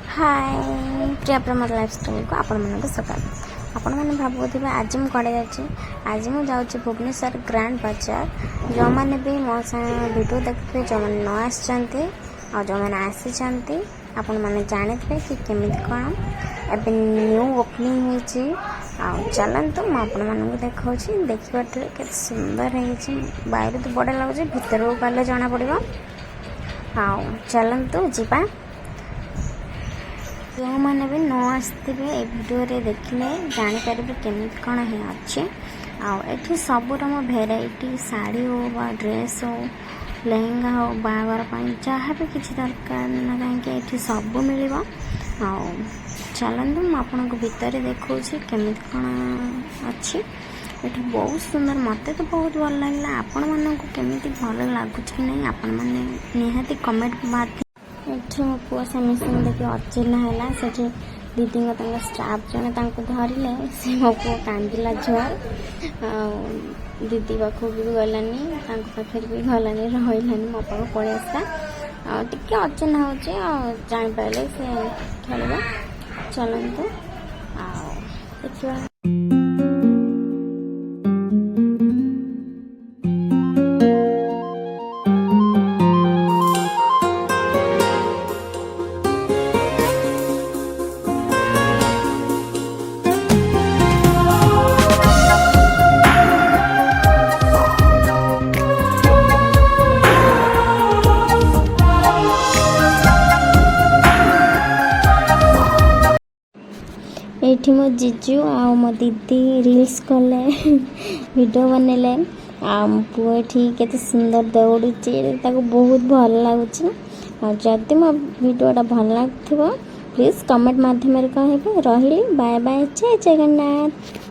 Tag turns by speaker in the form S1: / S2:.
S1: हाय प्रिया Pramod lifestyle को आपण मन स्वागत। आपण मैंने भावुथे आज मुझे कड़े जाऊँ आज मुझे जाऊँ भुवनेश्वर ग्रांड बाजार। जो मैंने भी मो वीडियो देखते जो मैंने न आसते और जो मैंने आसी आपण मैंने जानते कि केमी कौन एवं न्यू ओपनिंग होती चलतु मुझे देखा देखिए के सुंदर है बाहर तो बड़ा लगुच भीतर को गले जना पड़ो चलतु जीवा जो मैंने भी न आसते वीडियो देखने जापर केमी कौन है अच्छे आठी सब भेराइटी साड़ी हो ड्रेस हो लेहेंगा हो बाहर जहाँ भी किसी दरकार ना कहीं सब मिल चलतु मुझे भितर देखा केमी कौन अच्छी ये बहुत सुंदर मत तो बहुत भल लगे आपण मानक केमी भल लगुच कि नहीं आपण मैंने निहाती कमेंट माध्यम ये मो पुआ सामने देखिए अचिन्ह है से दीदी स्टाफ जने धरले से मो पु कांदिला झुआर दीदी पाखक भी गलानी पाखे भी गलानी रही मो पाख पड़े आसा टे अचिन्ह हो जापारे से खेल चलतु देखिए ये मो जीजू आ मो दीदी रील्स कले वीडियो बनले पुओ ये सुंदर दौड़ुची बहुत भल लगुच जदि मो वीडियोटा भल लग प्लीज कमेंट माध्यम कहे रही बाय बाय जय जगन्नाथ।